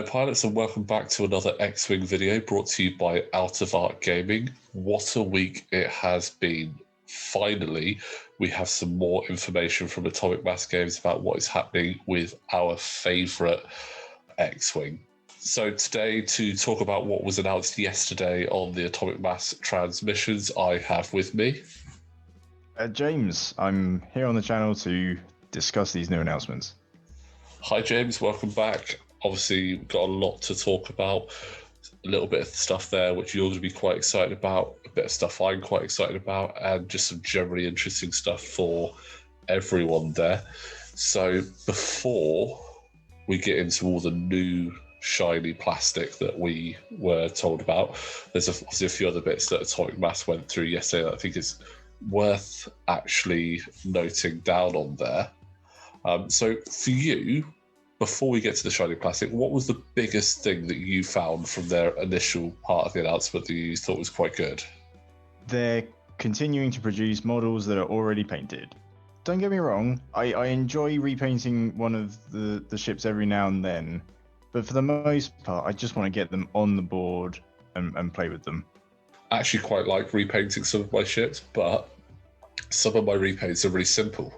Hello pilots and welcome back to another X-Wing video brought to you by Out of Arc Gaming. What a week it has been. Finally, we have some more information from Atomic Mass Games about what is happening with our favourite X-Wing. So today, to talk about what was announced yesterday on the Atomic Mass transmissions, I have with me... James, I'm here on the channel to discuss these new announcements. Hi James, welcome back. Obviously, we've got a lot to talk about. A little bit of stuff there which you're going to be quite excited about, a bit of stuff I'm quite excited about, and just some generally interesting stuff for everyone there. So before we get into all the new shiny plastic that we were told about, there's obviously a few other bits that Atomic Mass went through yesterday that I think is worth actually noting down on there. So for you, before we get to the shiny plastic, what was the biggest thing that you found from their initial part of the announcement that you thought was quite good? They're continuing to produce models that are already painted. Don't get me wrong, I enjoy repainting one of the ships every now and then, but for the most part, I just want to get them on the board and play with them. I actually quite like repainting some of my ships, but some of my repaints are really simple.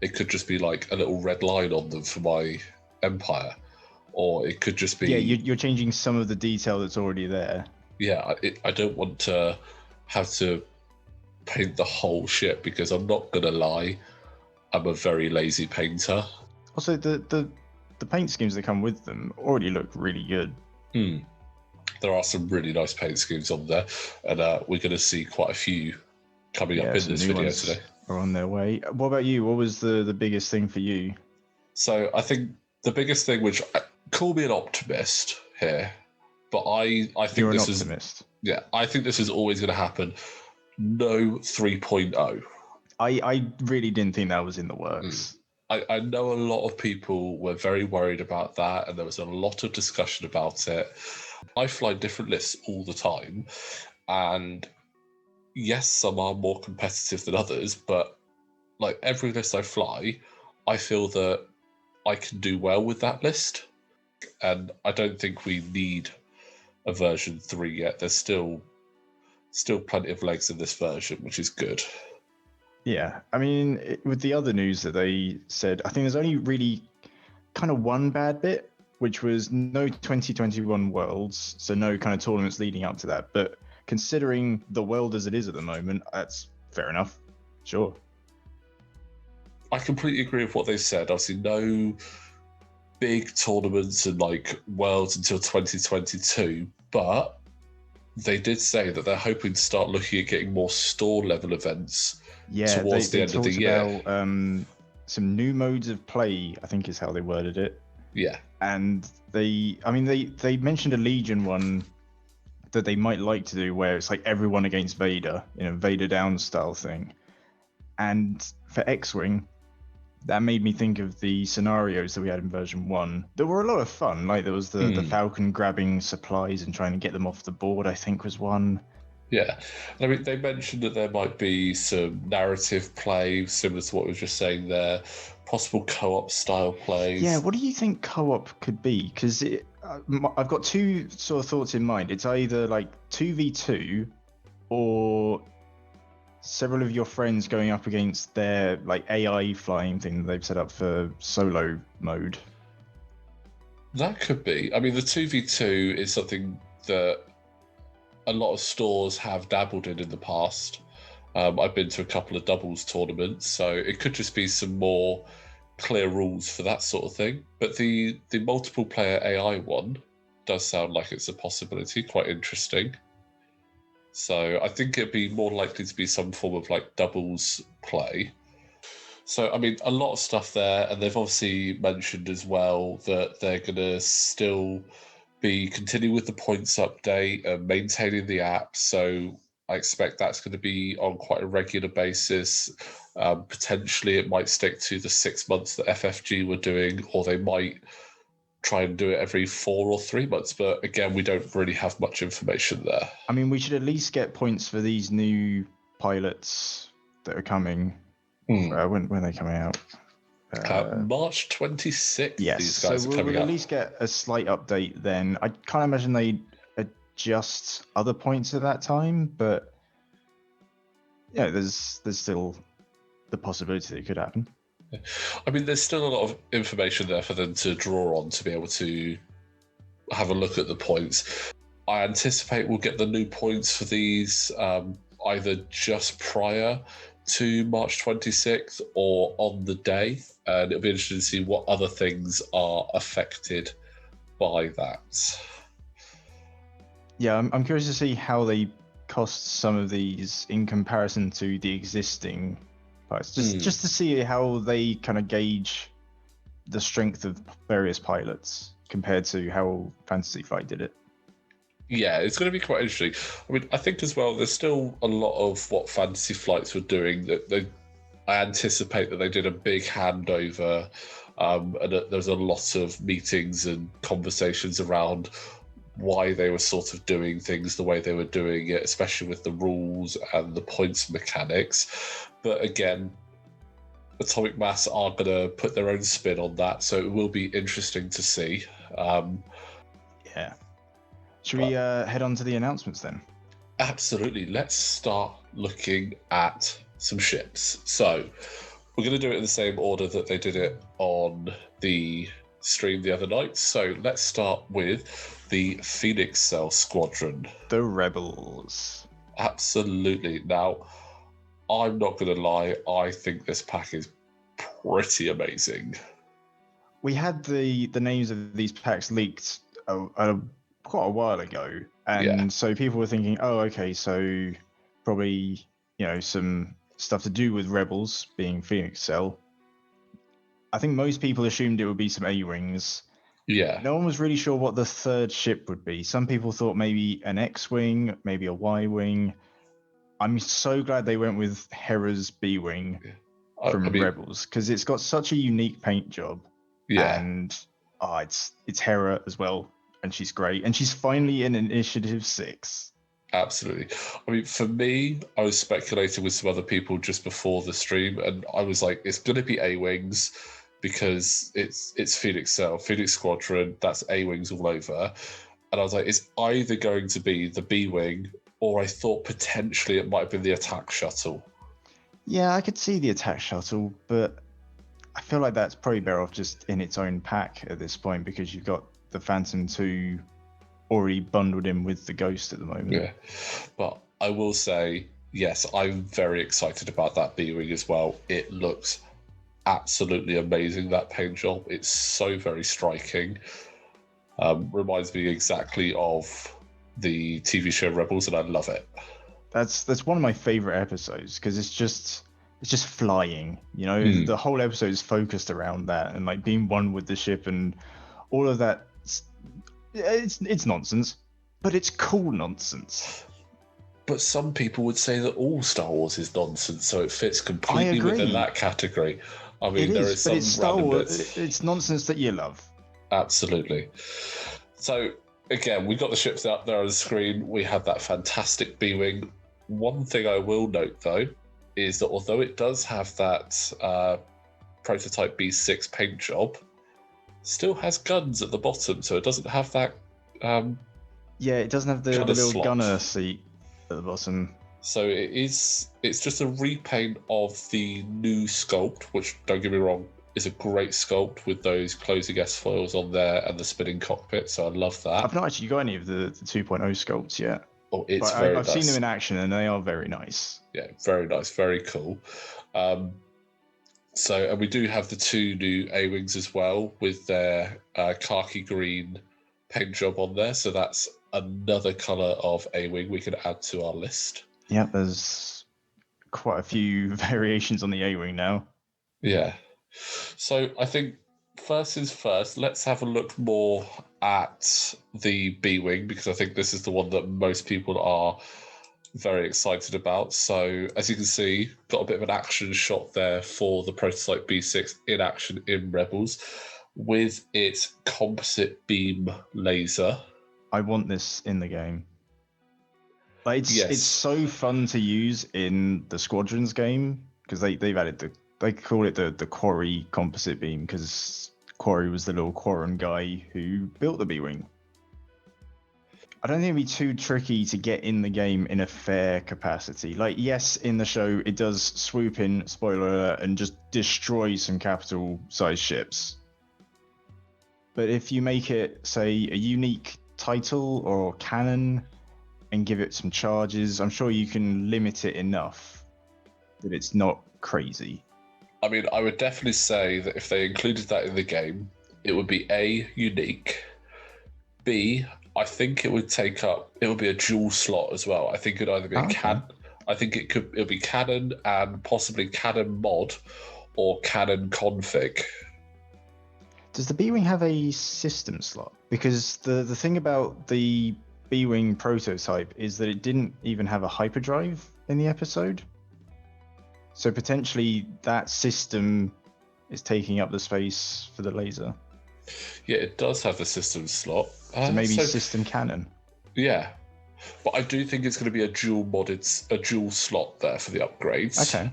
It could just be like a little red line on them for my Empire, or it could just be... Yeah, you're changing some of the detail that's already there. Yeah, I don't want to have to paint the whole ship because I'm not going to lie, I'm a very lazy painter. Also, the paint schemes that come with them already look really good. There are some really nice paint schemes on there, and we're going to see quite a few coming up in this video today. Are on their way. What about you? What was the biggest thing for you? So I think the biggest thing, which call me an optimist here, but I think You're this an optimist. I think this is always going to happen. No 3.0. I really didn't think that was in the works. I know a lot of people were very worried about that, and there was a lot of discussion about it. I fly different lists all the time, and yes, some are more competitive than others, but like every list I fly, I feel that I can do well with that list, and I don't think we need a version 3 yet. There's still plenty of legs in this version, which is good. Yeah, I mean, with the other news that they said, I think there's only really kind of one bad bit, which was no 2021 Worlds, so no kind of tournaments leading up to that. But considering the world as it is at the moment, that's fair enough. Sure. I completely agree with what they said. Obviously, no big tournaments and like Worlds until 2022, but they did say that they're hoping to start looking at getting more store level events towards the end of the year. About, some new modes of play, I think is how they worded it. Yeah. And they mentioned a Legion one that they might like to do where it's like everyone against Vader, Vader down style thing. And for X-Wing, that made me think of the scenarios that we had in version 1. There were a lot of fun. Like there was the Falcon grabbing supplies and trying to get them off the board, I think was one. Yeah. I mean, they mentioned that there might be some narrative play, similar to what we were just saying there, possible co-op style plays. Yeah, what do you think co-op could be? Because I've got two sort of thoughts in mind. It's either like 2v2 or several of your friends going up against their like AI flying thing that they've set up for solo mode. That could be. I mean, the 2v2 is something that a lot of stores have dabbled in the past. I've been to a couple of doubles tournaments, so it could just be some more clear rules for that sort of thing. But the multiple player AI one does sound like it's a possibility, quite interesting. So I think it'd be more likely to be some form of like doubles play. So, I mean, a lot of stuff there, and they've obviously mentioned as well that they're going to still be continuing with the points update and maintaining the app. So I expect that's going to be on quite a regular basis. Potentially it might stick to the 6 months that FFG were doing, or they might try and do it every 4 or 3 months. But again, we don't really have much information there. I mean, we should at least get points for these new pilots that are coming. When are they coming out? March 26th, Yes, these so guys are we'll coming at out. least get a slight update then. I can't imagine they adjust other points at that time, but yeah, there's still the possibility that it could happen. I mean, there's still a lot of information there for them to draw on to be able to have a look at the points. I anticipate we'll get the new points for these either just prior to March 26th or on the day, and it'll be interesting to see what other things are affected by that. Yeah, I'm curious to see how they cost some of these in comparison to the existing pilots, just to see how they kind of gauge the strength of various pilots compared to how Fantasy Flight did it. Yeah, it's going to be quite interesting. I mean, I think as well, there's still a lot of what Fantasy Flights were doing that I anticipate that they did a big handover, and that there's a lot of meetings and conversations around why they were sort of doing things the way they were doing it, especially with the rules and the points mechanics. But again, Atomic Mass are going to put their own spin on that, so it will be interesting to see. Yeah. Should we head on to the announcements then? Absolutely. Let's start looking at some ships. So we're going to do it in the same order that they did it on the stream the other night. So let's start with the Phoenix Cell Squadron. The Rebels. Absolutely. Now, I'm not going to lie, I think this pack is pretty amazing. We had the names of these packs leaked quite a while ago, and so people were thinking, oh, okay, so probably some stuff to do with Rebels being Phoenix Cell. I think most people assumed it would be some A-wings. Yeah. No one was really sure what the third ship would be. Some people thought maybe an X-wing, maybe a Y-wing. I'm so glad they went with Hera's B-wing from Rebels, because it's got such a unique paint job. Yeah. And it's Hera as well, and she's great. And she's finally in Initiative 6. Absolutely. I mean, for me, I was speculating with some other people just before the stream, and I was like, it's going to be A-wings because it's Phoenix Cell, Phoenix Squadron, that's A-wings all over. And I was like, it's either going to be the B-wing, or I thought potentially it might have been the attack shuttle. Yeah, I could see the attack shuttle, but I feel like that's probably better off just in its own pack at this point, because you've got the Phantom 2 already bundled in with the Ghost at the moment. Yeah, but I will say, yes, I'm very excited about that B-wing as well. It looks absolutely amazing, that paint job. It's so very striking. Reminds me exactly of the TV show Rebels, and I love it. That's one of my favorite episodes, because it's just flying. The whole episode is focused around that and like being one with the ship and all of that. It's nonsense, but it's cool nonsense. But some people would say that all Star Wars is nonsense, so it fits completely within that category. I mean, there is some but it's Star Wars. bits. It's nonsense that you love. Absolutely. So again, we got the ships out there on the screen. We have that fantastic B-wing. One thing I will note, though, is that although it does have that prototype B6 paint job, still has guns at the bottom, so it doesn't have that. It doesn't have the little slot. gunner seat at the bottom. So it's just a repaint of the new sculpt, which, don't get me wrong, is a great sculpt with those closing S foils on there and the spinning cockpit. So I love that. I've not actually got any of the 2.0 sculpts yet. Oh, it's but very I've nice. seen them in action, and they are very nice. Yeah, very nice, very cool. And we do have the two new A-wings as well with their khaki green paint job on there. So that's another colour of A-wing we can add to our list. Yeah, there's quite a few variations on the A-wing now. Yeah. So I think first things first, let's have a look more at the B-wing, because I think this is the one that most people are very excited about. So as you can see, got a bit of an action shot there for the prototype B6 in action in Rebels with its composite beam laser. I want this in the game. Like it's so fun to use in the Squadrons game, because they've added they call it the Quarry composite beam because Quarry was the little Quarren guy who built the B-wing. I don't think it'd be too tricky to get in the game in a fair capacity. Like, yes, in the show it does swoop in, spoiler alert, and just destroy some capital-sized ships. But if you make it, say, a unique title or cannon and give it some charges, I'm sure you can limit it enough that it's not crazy. I mean, I would definitely say that if they included that in the game, it would be A, unique, B, I think it would be a dual slot as well. I think it'd either be I think it'll be canon and possibly canon mod or canon config. Does the B-Wing have a system slot? Because the thing about the B-Wing prototype is that it didn't even have a hyperdrive in the episode. So potentially that system is taking up the space for the laser. Yeah, it does have the system slot. So maybe system cannon. Yeah. But I do think it's going to be a dual slot there for the upgrades. Okay.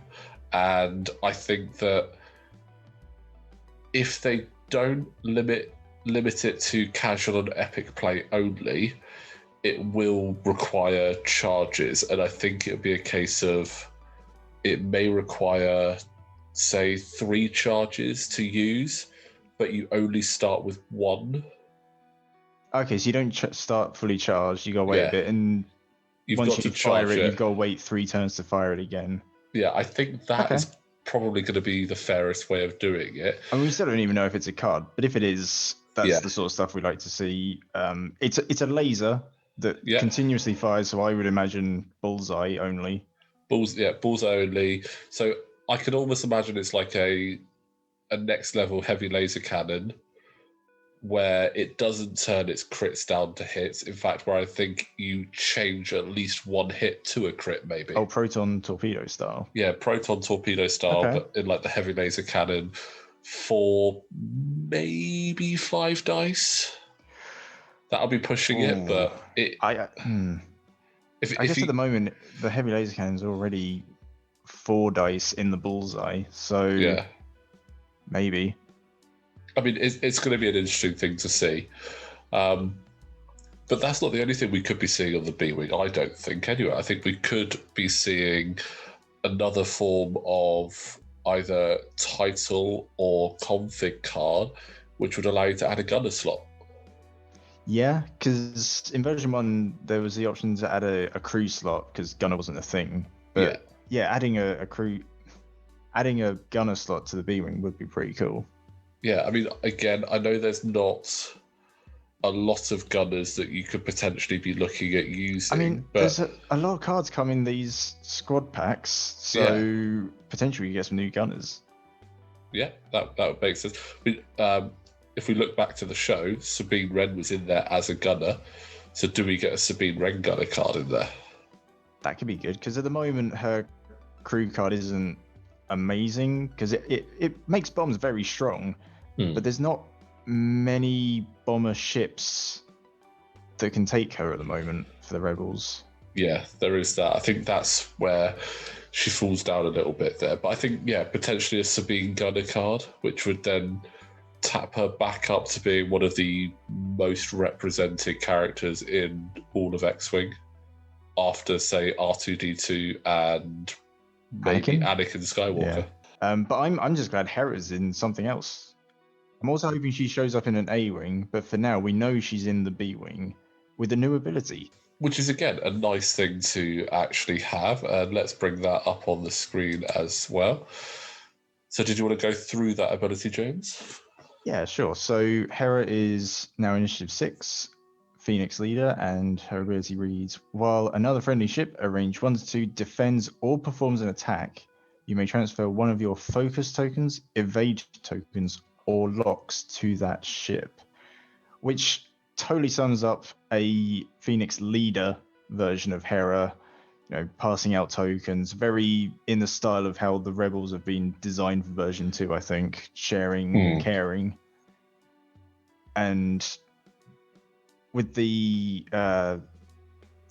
And I think that if they don't limit it to casual and epic play only, it will require charges. And I think it'll be a case of it may require, say, 3 charges to use, but you only start with 1. Okay, so you don't start fully charged. You gotta wait a bit, and once you fire it, you've got to wait 3 turns to fire it again. Yeah, I think that is probably going to be the fairest way of doing it. I mean, we still don't even know if it's a card, but if it is, that's the sort of stuff we like to see. It's a laser that continuously fires, so I would imagine bullseye only. Bullseye only. So I can almost imagine it's like a next level heavy laser cannon where it doesn't turn its crits down to hits. In fact, where I think you change at least 1 hit to a crit, maybe. Oh, proton torpedo style. Yeah, proton torpedo style, but in like the heavy laser cannon for maybe 5 dice. That'll be pushing it, but I guess at the moment the heavy laser cannon's already 4 dice in the bullseye, so maybe. I mean, it's going to be an interesting thing to see. But that's not the only thing we could be seeing on the B-Wing, I don't think, anyway. I think we could be seeing another form of either title or config card, which would allow you to add a gunner slot. Yeah, because in version 1, there was the option to add a crew slot, because gunner wasn't a thing. But adding adding a gunner slot to the B-Wing would be pretty cool. Yeah, I mean, again, I know there's not a lot of gunners that you could potentially be looking at using. I mean, there's a lot of cards come in these squad packs, so potentially you get some new gunners. Yeah, that would make sense. If we look back to the show, Sabine Wren was in there as a gunner. So do we get a Sabine Wren gunner card in there? That could be good, because at the moment her crew card isn't amazing, because it makes bombs very strong. But there's not many bomber ships that can take her at the moment for the Rebels. Yeah, there is that. I think that's where she falls down a little bit there. But I think, potentially a Sabine Gunner card, which would then tap her back up to being one of the most represented characters in all of X-Wing after, say, R2-D2 and maybe Anakin Skywalker. Yeah. But I'm just glad Hera's in something else. I'm also hoping she shows up in an A-Wing, but for now we know she's in the B-Wing with a new ability. Which is, again, a nice thing to actually have. And let's bring that up on the screen as well. So did you want to go through that ability, James? Yeah, sure. So Hera is now Initiative 6, Phoenix Leader, and her ability reads, while another friendly ship at range 1 to 2 defends or performs an attack, you may transfer one of your focus tokens, evade tokens, or locks to that ship, which totally sums up a Phoenix Leader version of Hera, passing out tokens, very in the style of how the Rebels have been designed for version 2, I think, sharing, caring. And with the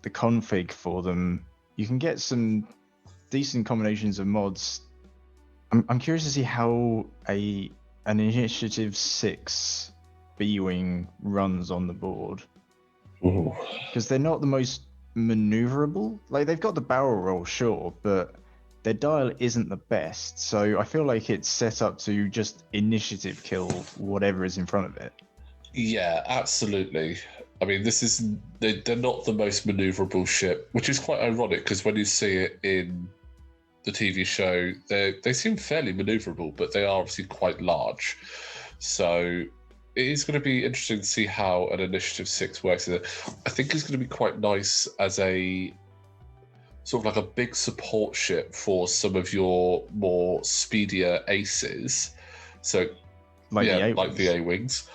config for them, you can get some decent combinations of mods I'm curious to see how an Initiative 6 B-Wing runs on the board. Ooh. Because they're not the most maneuverable. Like, they've got the barrel roll, sure, but their dial isn't the best. So I feel like it's set up to just initiative kill whatever is in front of it. Yeah, absolutely. I mean, they're not the most maneuverable ship, which is quite ironic because when you see it in the TV show, they seem fairly maneuverable, but they are obviously quite large. So it is going to be interesting to see how an Initiative 6 works. I think it's going to be quite nice as a sort of like a big support ship for some of your more speedier aces. So Like the yeah, A-Wings. like the A-Wings.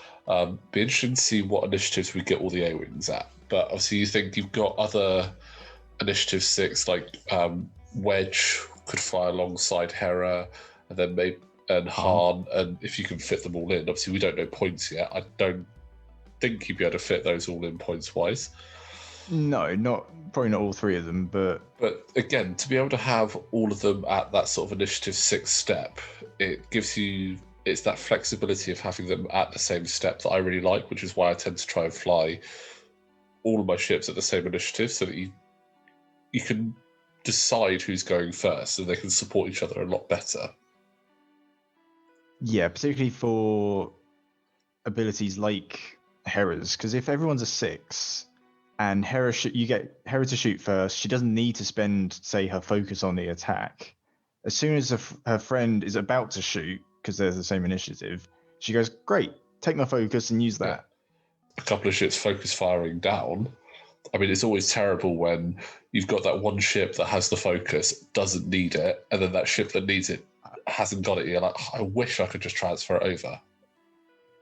Be interesting to see what initiatives we get all the A-Wings at. But obviously, you think you've got other Initiative 6, like Wedge could fly alongside Hera, and then maybe and Han, and if you can fit them all in. Obviously, we don't know points yet. I don't think you'd be able to fit those all in points wise. No, probably not all three of them, but again, to be able to have all of them at that sort of Initiative 6 step, it gives you it's that flexibility of having them at the same step that I really like, which is why I tend to try and fly all of my ships at the same initiative so that you can decide who's going first and they can support each other a lot better. Yeah, particularly for abilities like Hera's, because if everyone's a 6 and you get Hera to shoot first, she doesn't need to spend, say, her focus on the attack. As soon as her friend is about to shoot, because they're the same initiative, she goes, great, take my focus and use that. Yeah. A couple of ships focus firing down. I mean, it's always terrible when you've got that one ship that has the focus, doesn't need it, and then that ship that needs it hasn't got it. You're like, I wish I could just transfer it over.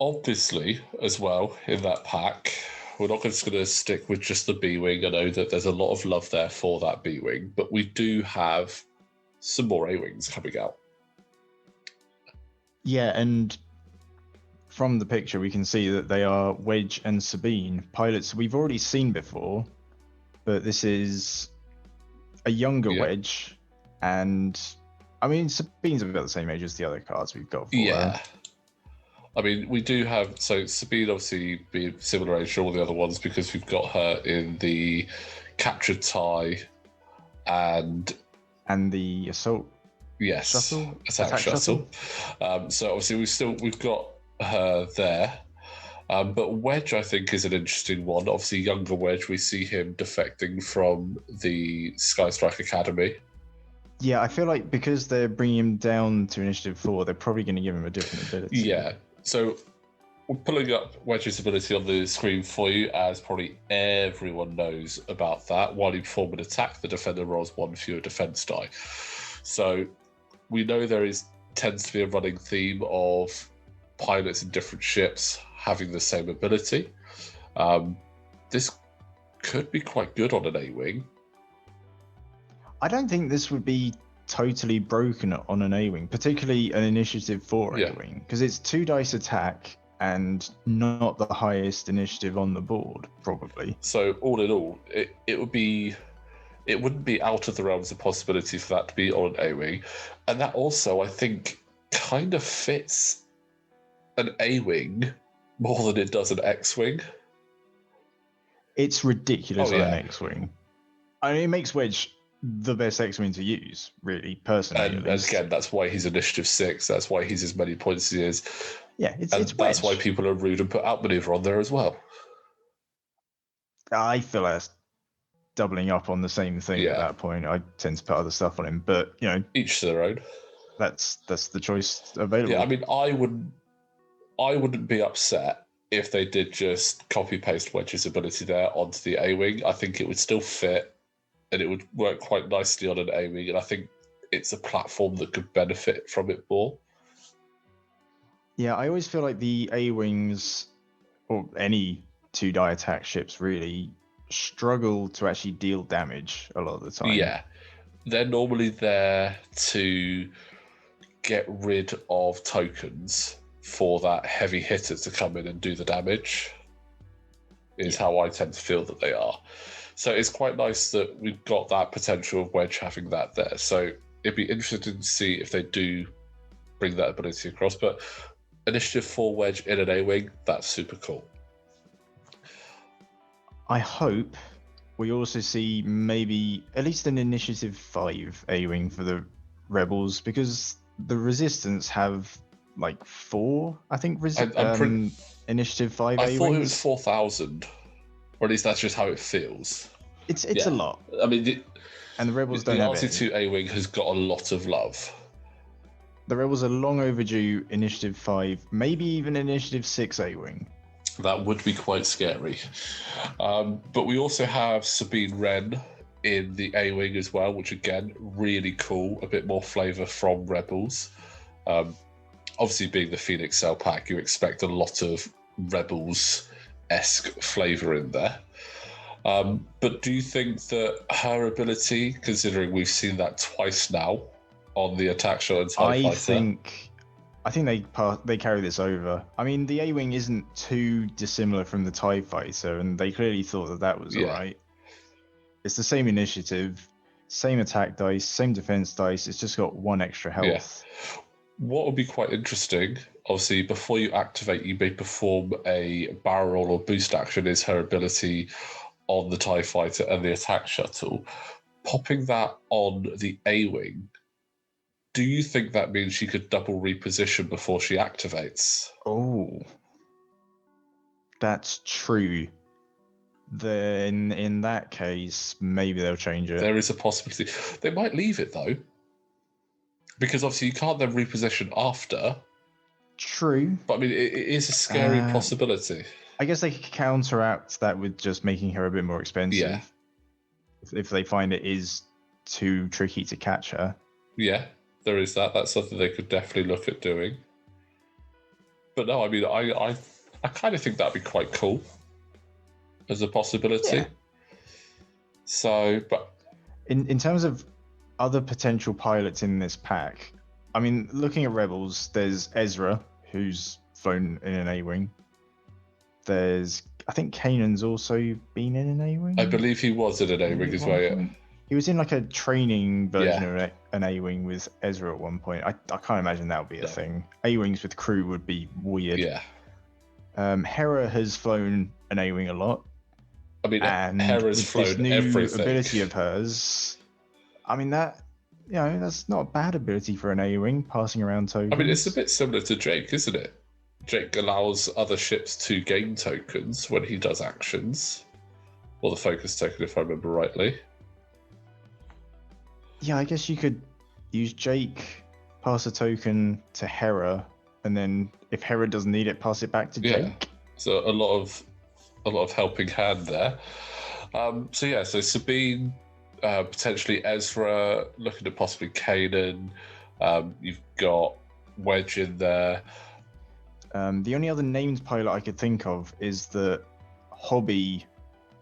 Obviously, as well, in that pack, we're not just going to stick with just the B-Wing. I know that there's a lot of love there for that B-Wing, but we do have some more A-Wings coming out. Yeah, and from the picture, we can see that they are Wedge and Sabine, pilots we've already seen before, but this is a younger Wedge, and I mean, Sabine's about the same age as the other cards we've got for her. I mean, we do have, so Sabine obviously be similar age to all the other ones because we've got her in the Captured TIE and the Assault Shuttle? Attack Shuttle. So obviously we've got her there. But Wedge, I think, is an interesting one. Obviously, younger Wedge, we see him defecting from the Skystrike Academy. Yeah, I feel like because they're bringing him down to Initiative 4, they're probably going to give him a different ability. Yeah, so we're pulling up Wedge's ability on the screen for you, as probably everyone knows about that. While you perform an attack, the defender rolls one fewer defense die. So we know tends to be a running theme of pilots in different ships having the same ability. This could be quite good on an A-Wing. I don't think this would be totally broken on an A-Wing, particularly an Initiative 4 A-Wing, because it's 2 dice attack and not the highest initiative on the board, probably. So all in all, it wouldn't be out of the realms of possibility for that to be on an A-Wing. And that also, I think, kind of fits an A-Wing more than it does an X-Wing. It's ridiculous on an X-Wing. I mean, it makes Wedge the best X-Wing to use, really, personally. And again, that's why he's Initiative 6. That's why he's as many points as he is. Yeah, it's Wedge. That's why people are rude and put Outmaneuver on there as well. I feel that's doubling up on the same thing at that point. I tend to put other stuff on him, but each to their own. That's the choice available. Yeah, I mean, I wouldn't be upset if they did just copy paste Wedge's ability there onto the A-Wing. I think it would still fit and it would work quite nicely on an A-Wing, and I think it's a platform that could benefit from it more. Yeah, I always feel like the A-Wings, or any 2-die attack ships really, struggle to actually deal damage a lot of the time. Yeah, they're normally there to get rid of tokens for that heavy hitter to come in and do the damage, is how I tend to feel that they are. So it's quite nice that we've got that potential of Wedge having that there. So it'd be interesting to see if they do bring that ability across. But Initiative 4 Wedge in an A-Wing, that's super cool. I hope we also see maybe at least an Initiative 5 A-Wing for the Rebels, because the Resistance have like 4, I think, Initiative 5 I A-Wings. thought it was 4,000, or at least that's just how it feels. It's a lot. I mean, and the Rebels don't have any. The RZ2 A-Wing has got a lot of love. The Rebels are long overdue Initiative 5, maybe even Initiative 6 A-Wing. That would be quite scary. But we also have Sabine Wren in the A-Wing as well, which again, really cool. A bit more flavour from Rebels. Obviously, being the Phoenix Cell pack, you expect a lot of Rebels-esque flavour in there. But do you think that her ability, considering we've seen that twice now on the attack shot and TIE Fighter... I think they carry this over. I mean, the A-Wing isn't too dissimilar from the TIE Fighter, and they clearly thought that was alright. It's the same initiative, same attack dice, same defense dice. It's just got 1 extra health. Yeah. What would be quite interesting, obviously, before you activate, you may perform a barrel roll or boost action, is her ability on the TIE Fighter and the attack shuttle. Popping that on the A-Wing, do you think that means she could double reposition before she activates? Oh, that's true. Then in that case, maybe they'll change it. There is a possibility. They might leave it though, because obviously you can't then reposition after. True. But I mean, it is a scary possibility. I guess they could counteract that with just making her a bit more expensive. Yeah. If they find it is too tricky to catch her. Yeah. There is that. That's something they could definitely look at doing. But no, I mean, I kind of think that'd be quite cool as a possibility. Yeah. So, but in terms of other potential pilots in this pack, I mean, looking at Rebels, there's Ezra, who's flown in an A-Wing. I think Kanan's also been in an A-Wing. I believe he was in an A-Wing as well. Yeah. He was in like a training version of an A-Wing with Ezra at one point. I can't imagine that would be a thing. A-Wings with crew would be weird. Yeah. Hera has flown an A-Wing a lot. I mean, and Hera's with flown this new everything. ability of hers, I mean, that's not a bad ability for an A-Wing, passing around tokens. I mean, it's a bit similar to Jake, isn't it? Jake allows other ships to gain tokens when he does actions. Or the focus token, if I remember rightly. Yeah, I guess you could use Jake, pass a token to Hera, and then if Hera doesn't need it, pass it back to Jake. So a lot of helping hand there. So Sabine, potentially Ezra, looking at possibly Kanan. You've got Wedge in there. The only other named pilot I could think of is that Hobby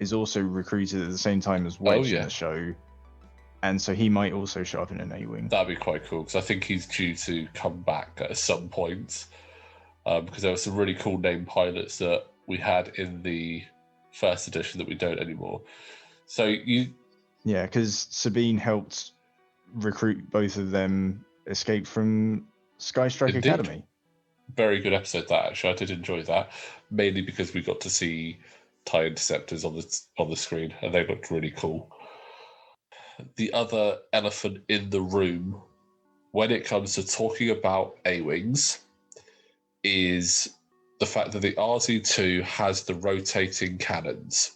is also recruited at the same time as Wedge in the show. And so he might also show up in an A-Wing. That'd be quite cool, because I think he's due to come back at some point. Because there were some really cool named pilots that we had in the first edition that we don't anymore. So Yeah, because Sabine helped recruit both of them escape from Skystrike Academy. Very good episode, that, actually. I did enjoy that. Mainly because we got to see TIE Interceptors on the screen, and they looked really cool. The other elephant in the room when it comes to talking about A-Wings is the fact that the RZ2 has the rotating cannons.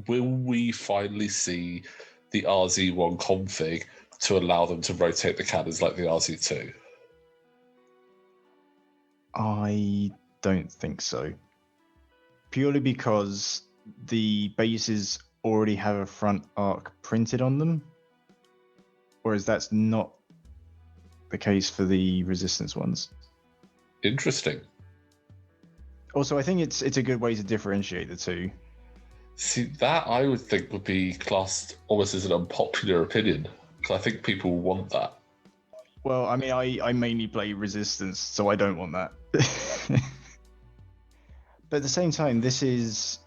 Will we finally see the RZ1 config to allow them to rotate the cannons like the RZ2? I don't think so. Purely because the bases already have a front arc printed on them, whereas that's not the case for the Resistance ones. Interesting. Also, I think it's a good way to differentiate the two. See, that I would think would be classed almost as an unpopular opinion, because I think people want that. Well, I mean, I mainly play Resistance, so I don't want that. But at the same time, this is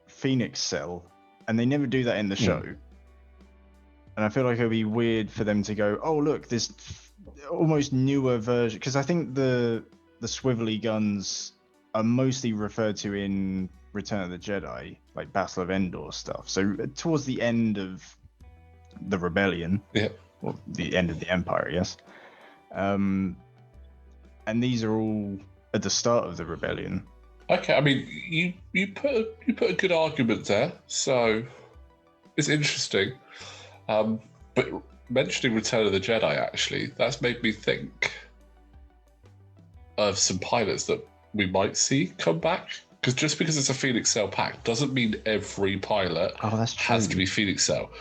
Phoenix Cell, and they never do that in the show. And I feel like it would be weird for them to go, oh, look, this almost newer version, because I think the swivelly guns are mostly referred to in Return of the Jedi, like Battle of Endor stuff. So towards the end of the Rebellion, Yeah. or the end of the Empire, yes. And these are all at the start of the Rebellion. Okay, I mean, you put a good argument there, so it's interesting. But mentioning Return of the Jedi, actually, that's made me think of some pilots that we might see come back. Because just because it's a Phoenix Cell pack doesn't mean every pilot That's true. has to be Phoenix Cell.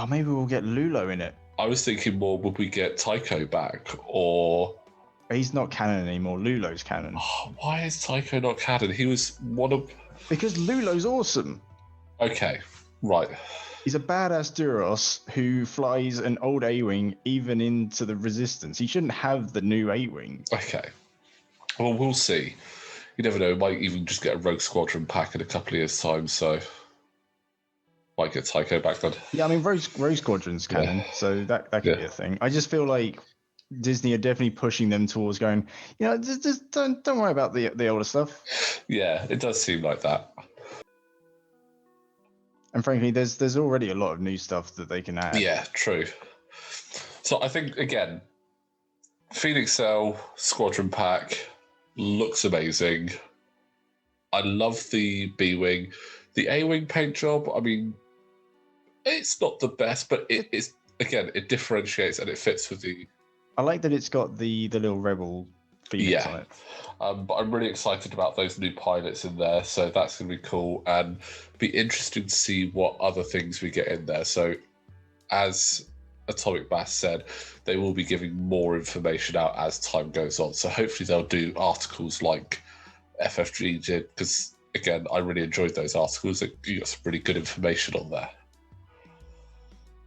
Maybe we'll get Lulo in it. I was thinking more, would we get Tycho back, or... He's not canon anymore. Lulo's canon. Why is Tycho not canon? He was one of... Because Lulo's awesome. Okay, right. He's a badass Duros who flies an old A-Wing even into the Resistance. He shouldn't have the new A-Wing. Okay. Well, we'll see. You never know. Might even just get a Rogue Squadron pack in a couple of years' time, so... Might get Tycho back then. Yeah, I mean, Rogue Squadron's canon, so that could be a thing. I just feel like Disney are definitely pushing them towards going, just don't worry about the older stuff. Yeah, it does seem like that. And frankly, there's already a lot of new stuff that they can add. Yeah, true. So I think, again, Phoenix Cell Squadron pack looks amazing. I love the B-Wing. The A-Wing paint job, I mean, it's not the best, but it is, again, it differentiates and it fits with the... I like that it's got the little Rebel Phoenix on it. But I'm really excited about those new pilots in there, so that's going to be cool, and be interesting to see what other things we get in there. So, as Atomic Mass said, they will be giving more information out as time goes on. So hopefully they'll do articles like FFG did, because, again, I really enjoyed those articles. You got some really good information on there.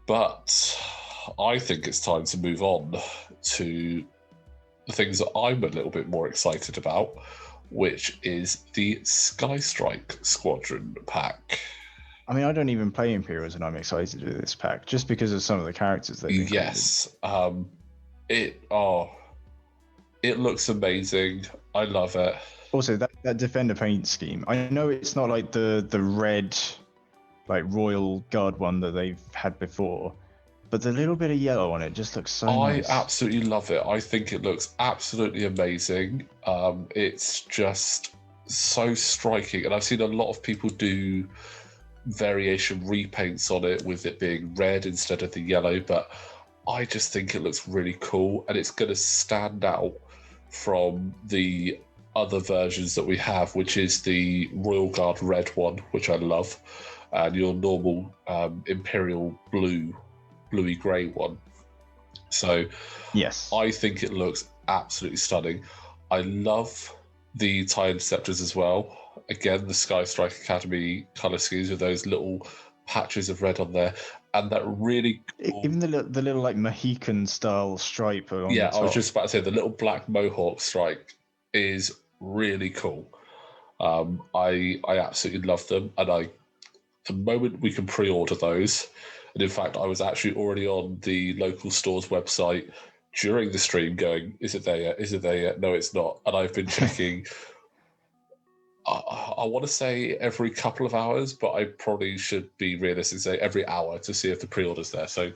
But I think it's time to move on to the things that I'm a little bit more excited about, which is the Skystrike Squadron pack. I mean, I don't even play Imperials, and I'm excited with this pack just because of some of the characters they've included. Yes, it looks amazing. I love it. Also, that Defender paint scheme. I know it's not like the red, like Royal Guard one that they've had before, but the little bit of yellow on it just looks so nice. I absolutely love it. I think it looks absolutely amazing. It's just so striking, and I've seen a lot of people do variation repaints on it with it being red instead of the yellow, but I just think it looks really cool, and it's going to stand out from the other versions that we have, which is the Royal Guard red one, which I love, and your normal Imperial bluey grey one. So yes, I think it looks absolutely stunning. I love the TIE Interceptors as well. Again, the Skystrike Academy colour schemes with those little patches of red on there, and that really cool... even the little like Mohican style stripe on the top. I was just about to say the little black Mohawk strike is really cool. I absolutely love them, and the moment we can pre-order those, and in fact I was actually already on the local store's website during the stream going, is it there yet? Is it there yet? No, it's not. And I've been checking I want to say every couple of hours, but I probably should be realistic and say every hour to see if the pre-order's there. So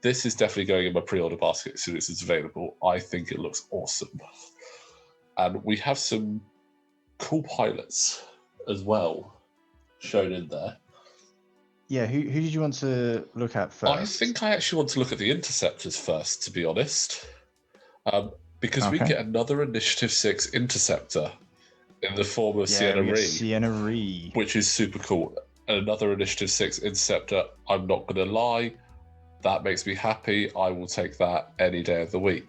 this is definitely going in my pre-order basket as soon as it's available. I think it looks awesome. And we have some cool pilots as well shown in there. Yeah, who did you want to look at first? I think I actually want to look at the Interceptors first, to be honest. Because we get another Initiative 6 Interceptor in the form of Sienna Ree. Which is super cool. And another Initiative 6 Interceptor, I'm not going to lie, that makes me happy. I will take that any day of the week.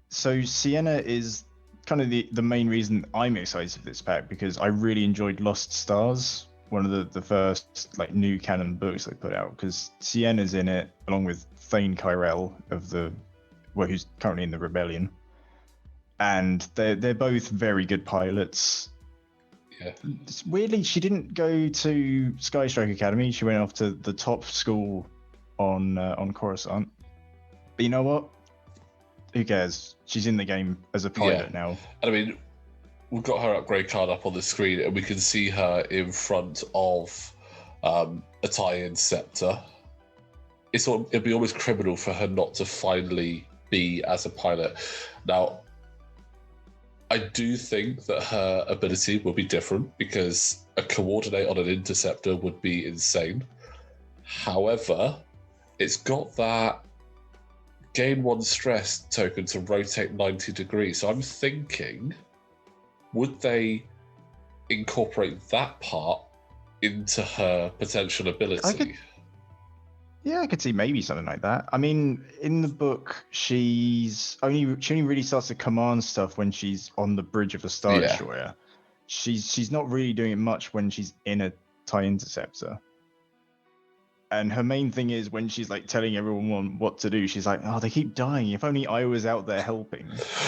So Sienna is kind of the main reason I'm excited for this pack, because I really enjoyed Lost Stars, one of the first like new canon books they put out, because Sienna's in it along with Thane Kyrell who's currently in the Rebellion. And they're both very good pilots. Yeah. Weirdly, she didn't go to Skystrike Academy. She went off to the top school on Coruscant. But you know what? Who cares? She's in the game as a pilot now. I mean, we've got her upgrade card up on the screen, and we can see her in front of a TIE Interceptor. It'd be almost criminal for her not to finally be as a pilot. Now, I do think that her ability will be different because a coordinate on an interceptor would be insane. However, it's got that gain 1 stress token to rotate 90 degrees. So I'm thinking, would they incorporate that part into her potential ability? I could see maybe something like that. I mean, in the book, she only really starts to command stuff when she's on the bridge of a Star Destroyer. She's not really doing it much when she's in a TIE Interceptor. And her main thing is when she's like telling everyone what to do, she's like, "Oh, they keep dying. If only I was out there helping."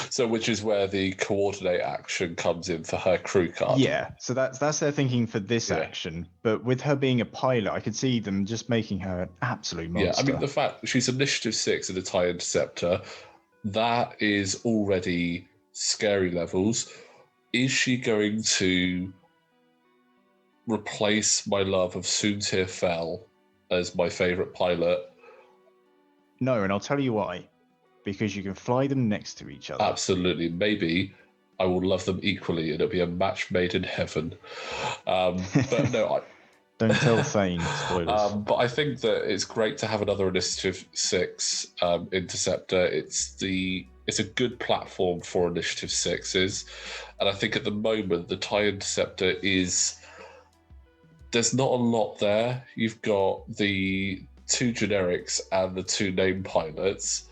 So, which is where the coordinate action comes in for her crew card. Yeah, so that's their thinking for this action. But with her being a pilot, I could see them just making her an absolute monster. Yeah, I mean, the fact she's Initiative 6 in a TIE Interceptor, that is already scary levels. Is she going to replace my love of Soontir Fel as my favourite pilot? No, and I'll tell you why. Because you can fly them next to each other. Absolutely. Maybe I will love them equally and it'll be a match made in heaven. But no, don't tell Thane, spoilers. But I think that it's great to have another Initiative 6 Interceptor. It's a good platform for Initiative 6s. And I think at the moment, the TIE Interceptor there's not a lot there. You've got the 2 generics and the 2 name pilots.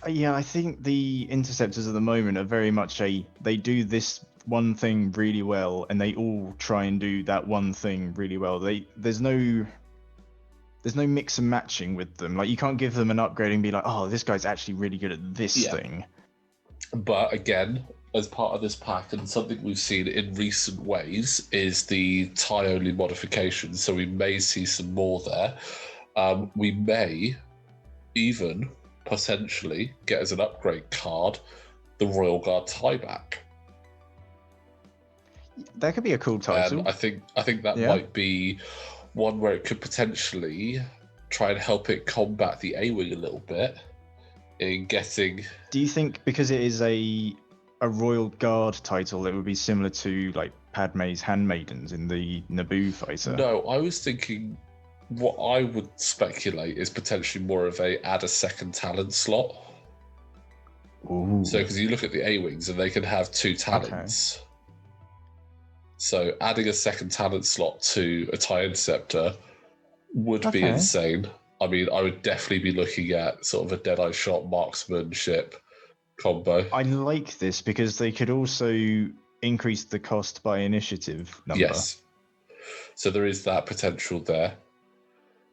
Yeah, I think the Interceptors at the moment are very much they do this one thing really well, and they all try and do that one thing really well. There's no mix and matching with them. Like, you can't give them an upgrade and be like, oh, this guy's actually really good at this thing. But again, as part of this pack, and something we've seen in recent ways, is the tie-only modifications. So we may see some more there. We may even potentially get as an upgrade card the Royal Guard tieback. That could be a cool title. And I think that might be one where it could potentially try and help it combat the A-Wing a little bit in getting... Do you think because it is a Royal Guard title, it would be similar to like Padme's handmaidens in the Naboo fighter? No, I was thinking what I would speculate is potentially more of add a second talent slot. Ooh. So because you look at the A-Wings and they can have 2 talents. Okay. So adding a second talent slot to a TIE Interceptor would be insane. I mean, I would definitely be looking at sort of a Deadeye shot marksmanship combo. I like this because they could also increase the cost by initiative number. Yes. So there is that potential there.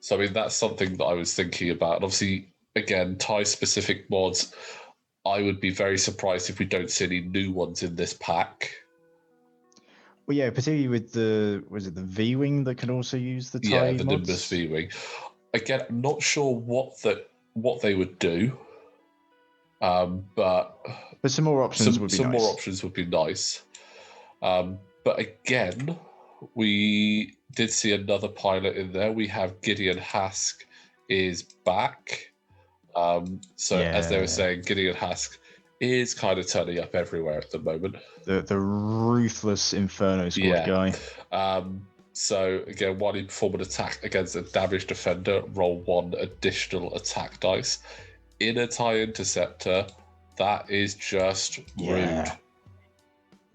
So, I mean, that's something that I was thinking about. And obviously, again, TIE-specific mods, I would be very surprised if we don't see any new ones in this pack. Well, yeah, particularly with the V-Wing that can also use the TIE Yeah, the mods? Nimbus V-Wing. Again, I'm not sure what they would do, but some more options would be nice. Some more options would be nice. But again, we did see another pilot in there. We have Gideon Hask is back. As they were saying, Gideon Hask is kind of turning up everywhere at the moment. The ruthless Inferno Squad guy. So again, while you perform an attack against a damaged defender, roll 1 additional attack dice. In a TIE Interceptor, that is just rude.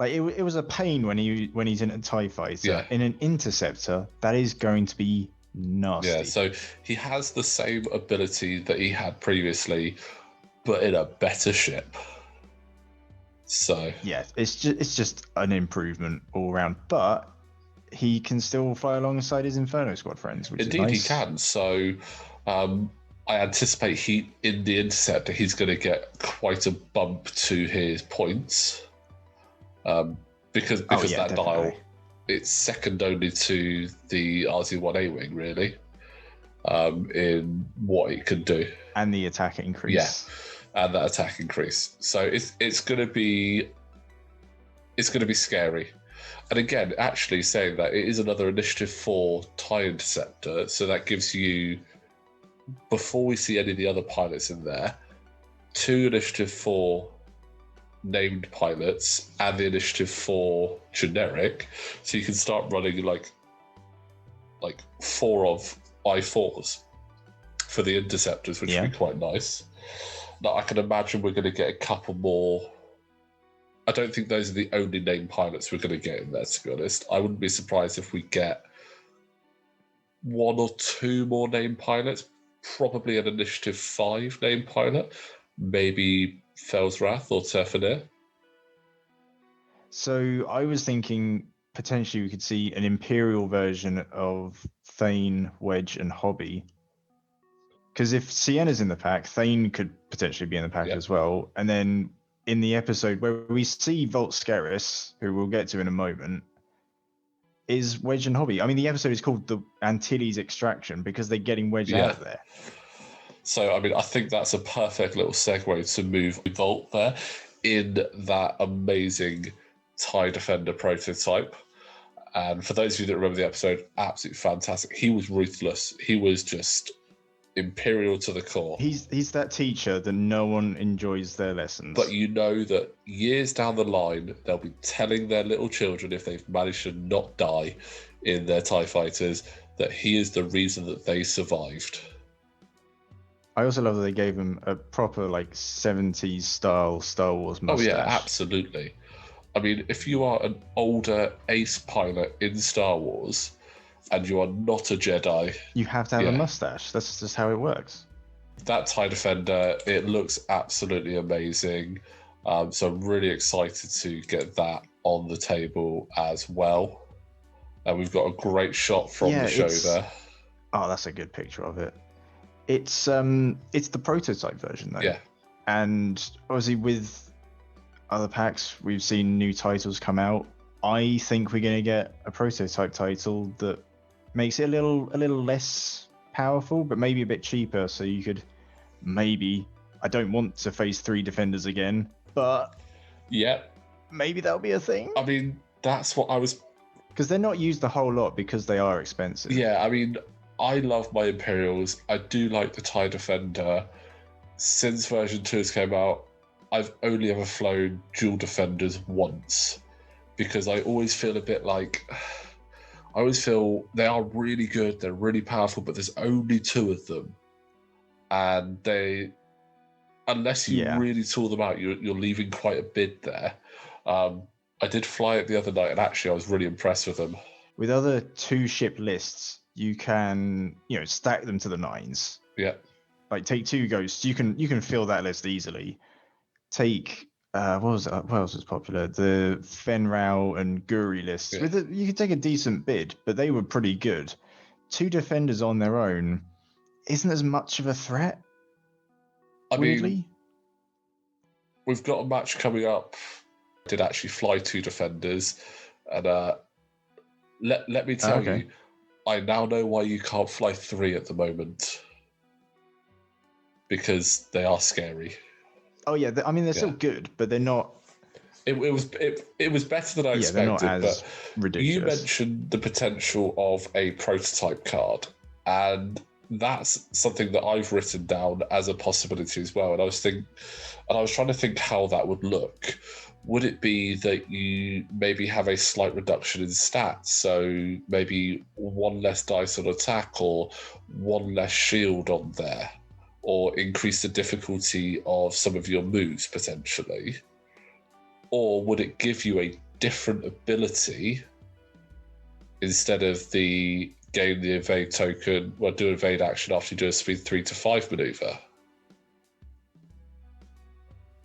Like it was a pain when he's in a TIE fighter. Yeah. In an Interceptor, that is going to be nasty. Yeah, so he has the same ability that he had previously, but in a better ship. So yeah, it's just an improvement all around. But he can still fly alongside his Inferno Squad friends, which indeed is nice. He can. So I anticipate in the Interceptor he's going to get quite a bump to his points. Because that dial, it's second only to the RZ-1A Wing, really, in what it can do. And the attack increase. and that attack increase. So it's going to be scary. And again, actually saying that, it is another Initiative 4 TIE Interceptor, so that gives you, before we see any of the other pilots in there, 2 Initiative 4 named pilots and the Initiative 4 generic, so you can start running like 4 of I4s for the interceptors, which would be quite nice. Now, I can imagine we're going to get a couple more. I don't think those are the only named pilots we're going to get in there, to be honest. I wouldn't be surprised if we get 1 or 2 more named pilots, probably an Initiative 5 named pilot, maybe Felsrath or Tefenir. So I was thinking potentially we could see an Imperial version of Thane, Wedge, and Hobby. Because if Sienna's in the pack, Thane could potentially be in the pack as well. And then in the episode where we see Volt Skerris, who we'll get to in a moment, is Wedge and Hobby. I mean, the episode is called the Antilles Extraction because they're getting Wedge out of there. So, I mean, I think that's a perfect little segue to move Volt there in that amazing TIE Defender prototype. And for those of you that remember the episode, absolutely fantastic. He was ruthless. He was just Imperial to the core. He's that teacher that no one enjoys their lessons. But you know that years down the line, they'll be telling their little children, if they've managed to not die in their TIE fighters, that he is the reason that they survived. I also love that they gave him a proper 70s style Star Wars mustache. Oh yeah, absolutely. I mean, if you are an older ace pilot in Star Wars and you are not a Jedi, you have to have a mustache. That's just how it works. That TIE Defender, it looks absolutely amazing. So I'm really excited to get that on the table as well. And we've got a great shot from the show there. Oh, that's a good picture of it. It's the prototype version though. Yeah. And obviously with other packs, we've seen new titles come out. I think we're going to get a prototype title that makes it a little less powerful, but maybe a bit cheaper. So you could maybe, I don't want to face 3 defenders again, but maybe that'll be a thing. I mean, that's what I was, because they're not used a whole lot because they are expensive. Yeah, I mean, I love my Imperials. I do like the TIE Defender. Since version 2 has came out, I've only ever flown dual defenders once because I always feel a bit like, I always feel they are really good, they're really powerful, but there's only 2 of them. And they, unless you really tool them out, you're leaving quite a bid there. I did fly it the other night, and actually I was really impressed with them. With other 2-ship lists, you can, stack them to the 9s. Yeah. Like take 2 ghosts, you can fill that list easily. Take what else was popular? The Fenrau and Guri lists. Yeah. You could take a decent bid, but they were pretty good. 2 defenders on their own isn't as much of a threat. Weirdly. Mean, we've got a match coming up. I did actually fly 2 defenders, and let me tell you, I now know why you can't fly 3 at the moment, because they are scary. Oh yeah, I mean they're still good, but they're not. It was better than I expected. They're not as ridiculous. You mentioned the potential of a prototype card, and that's something that I've written down as a possibility as well. And I was trying to think how that would look. Would it be that you maybe have a slight reduction in stats, so maybe 1 less dice on attack or 1 less shield on there? Or increase the difficulty of some of your moves, potentially? Or would it give you a different ability instead of the gain the evade token, do evade action after you do a speed 3 to 5 maneuver?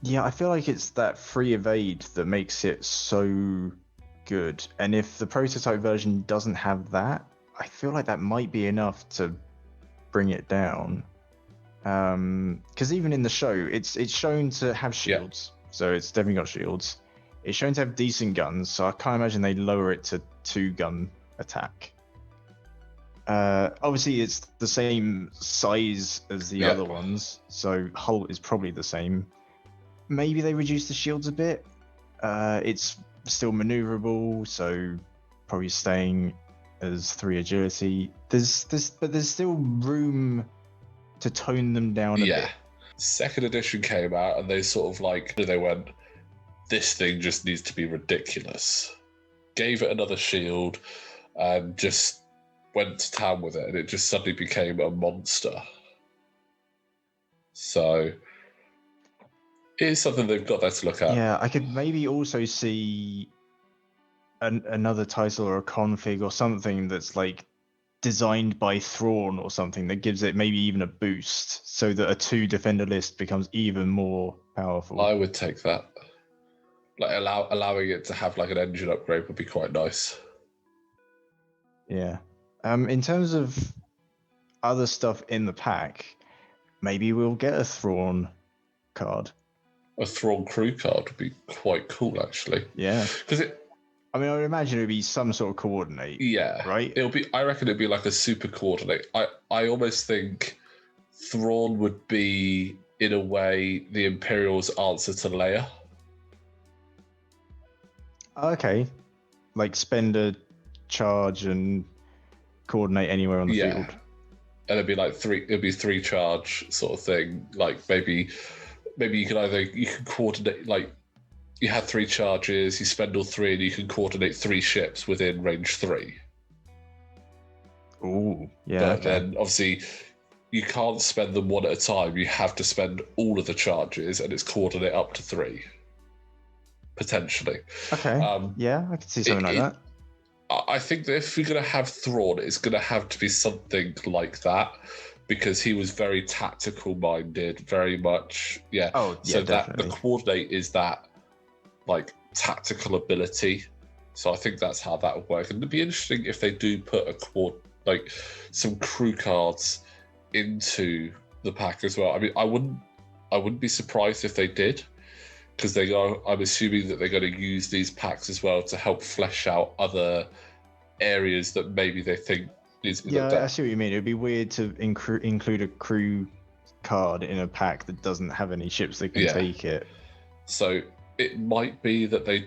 Yeah, I feel like it's that free evade that makes it so good. And if the prototype version doesn't have that, I feel like that might be enough to bring it down. Because even in the show, it's shown to have shields, so it's definitely got shields. It's shown to have decent guns, so I can't imagine they'd lower it to 2-gun attack. Obviously, it's the same size as the Yeah. other ones, so hull is probably the same. Maybe they reduce the shields a bit. It's still maneuverable, so probably staying as 3 agility. But there's still room to tone them down a Yeah. bit. Second edition came out and they sort of like, they went, this thing just needs to be ridiculous. Gave it another shield and just went to town with it, and it just suddenly became a monster. So it is something they've got there to look at. Yeah, I could maybe also see another title or a config or something that's like designed by Thrawn or something that gives it maybe even a boost, so that a 2 defender list becomes even more powerful. I would take that. Like allowing it to have like an engine upgrade would be quite nice. Yeah. In terms of other stuff in the pack, maybe we'll get a Thrawn card. A Thrawn crew card would be quite cool, actually. Yeah. Because I mean, I would imagine it would be some sort of coordinate. Yeah. Right? I reckon it'd be like a super coordinate. I almost think Thrawn would be, in a way, the Imperial's answer to Leia. Okay. Like spend a charge and coordinate anywhere on the field. And it'd be like 3 charge sort of thing. Like maybe you can coordinate, like you have 3 charges, you spend all 3 and you can coordinate 3 ships within range 3. Ooh, yeah. But then obviously you can't spend them one at a time. You have to spend all of the charges and it's coordinate up to 3. Potentially. Okay. Yeah, I can see something like that. I think that if you're going to have Thrawn, it's going to have to be something like that, because he was very tactical minded, very much, yeah. Oh, yeah, so definitely. that the coordinate is that like tactical ability. So I think that's how that would work. And it'd be interesting if they do put like some crew cards into the pack as well. I mean, I wouldn't be surprised if they did, because I'm assuming that they're going to use these packs as well to help flesh out other areas that maybe they think needs to be looked at. I see what you mean. It would be weird to include a crew card in a pack that doesn't have any ships that can take it. So it might be that they